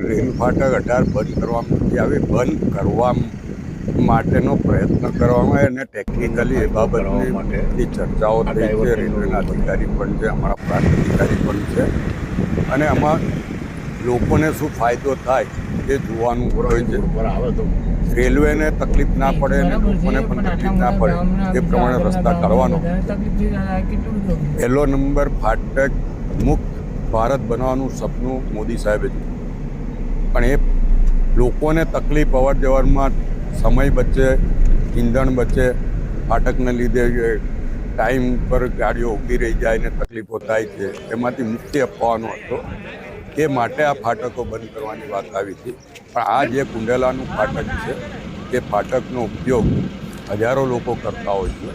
Rail ફાટક 18 બંધ કરવામાં નથી આવી. બંધ કરવા માટેનો પ્રયત્ન કરવામાં અને ટેકનિકલી એ બાબતની બધી ચર્ચાઓ થઈ છે. રેલવેના અધિકારી પણ છે, અમારા પ્રાંત અધિકારી પણ છે, અને આમાં લોકોને શું ફાયદો થાય એ જોવાનું હોય છે. રેલવેને તકલીફ ના પડે અને લોકોને પણ તકલીફ ના પડે એ પ્રમાણે રસ્તા કાઢવાનો. પહેલો નંબર ફાટક મુક્ત ભારત બનાવવાનું સપનું મોદી સાહેબે જોયું, પણ એ લોકોને તકલીફ અવર જવરમાં સમય બચે, ઈંધણ બચે. ફાટકને લીધે ટાઈમ પર ગાડીઓ ઊભી રહી જાય ને તકલીફો થાય છે, એમાંથી મુક્તિ અપાવવાનો હતો. એ માટે આ ફાટકો બંધ કરવાની વાત આવી હતી. પણ આ જે કુંડેલાનું ફાટક છે એ ફાટકનો ઉપયોગ હજારો લોકો કરતા હોય છે.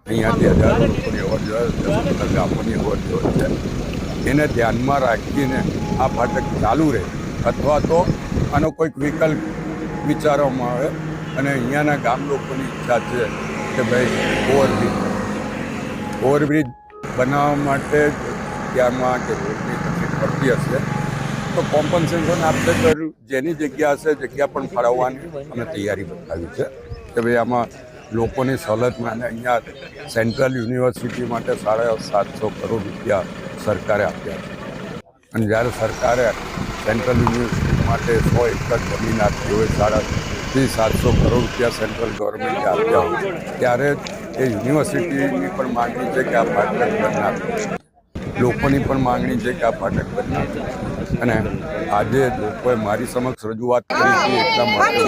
અહીંયાથી હજારો લોકોની અવર જવર, ગામોની અવર જવર છે. એને ધ્યાનમાં રાખીને આ ફાટક ચાલુ રહે અથવા તો આનો કોઈક વિકલ્પ વિચારવામાં આવે. અને અહીંયાના ગામ લોકોની ઈચ્છા છે કે ભાઈ ઓવરબ્રિજ બનાવવા માટે ત્યાંમાં કે રોડની તકલીફ પડતી હશે તો કોમ્પન્સેશન આપશે. તો જેની જગ્યા હશે જગ્યા પણ ફાળવવાની અમે તૈયારી બતાવી છે કે ભાઈ આમાં લોકોની સવલતમાં. અને અહીંયા સેન્ટ્રલ યુનિવર્સિટી માટે 750 કરોડ રૂપિયા સરકારે આપ્યા છે. અને જ્યારે સરકારે સેન્ટ્રલ યુનિવર્સિટી માટે 100 એકર જમીન આપી હોય, 750 કરોડ રૂપિયા સેન્ટ્રલ ગવર્મેન્ટે આપ્યા હોય, ત્યારે એ યુનિવર્સિટીની પણ માગણી છે કે આ ફાટક બંધ ના કરે. લોકોની પણ માગણી છે કે આ ફાટક બંધ ના કરે. અને આજે લોકોએ મારી સમક્ષ રજૂઆત કરી હતી, એટલા માટે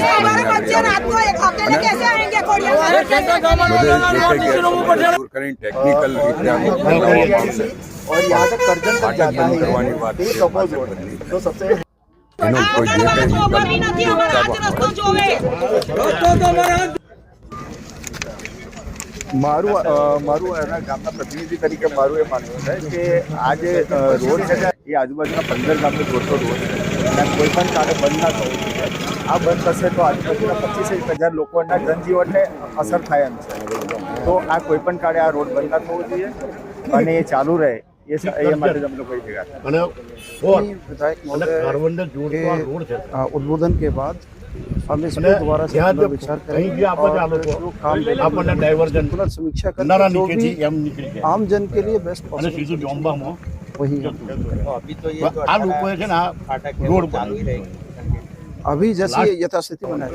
દૂર કરીને ટેકનિકલ રીતે બનાવવામાં આવશે. ફાટક બંધ કરવાની વાત એનો કોઈ જે કંઈ મારું એના ગામના પ્રતિનિધિ તરીકે મારું એ માનવું છે કે આ જે રોડ છે એ આજુબાજુના 15 ગામને જોડતો રોડ છે અને કોઈ પણ કાળે બંધ ના થવું જોઈએ. આ બંધ થશે તો આજુબાજુના 25,000 લોકોના જનજીવનને અસર થાય એમ છે. તો આ કોઈ પણ કાળે આ રોડ બંધ ના થવો જોઈએ અને એ ચાલુ રહે એ માટે हम लोग कोई भેગા उद्बोधन के बाद हम इसमें दोबारा से विचार करेंगे और जो काम समीक्षा करेंगे आम जन के लिए बेस्ट वही अभी जैसे यथास्थिति बनाए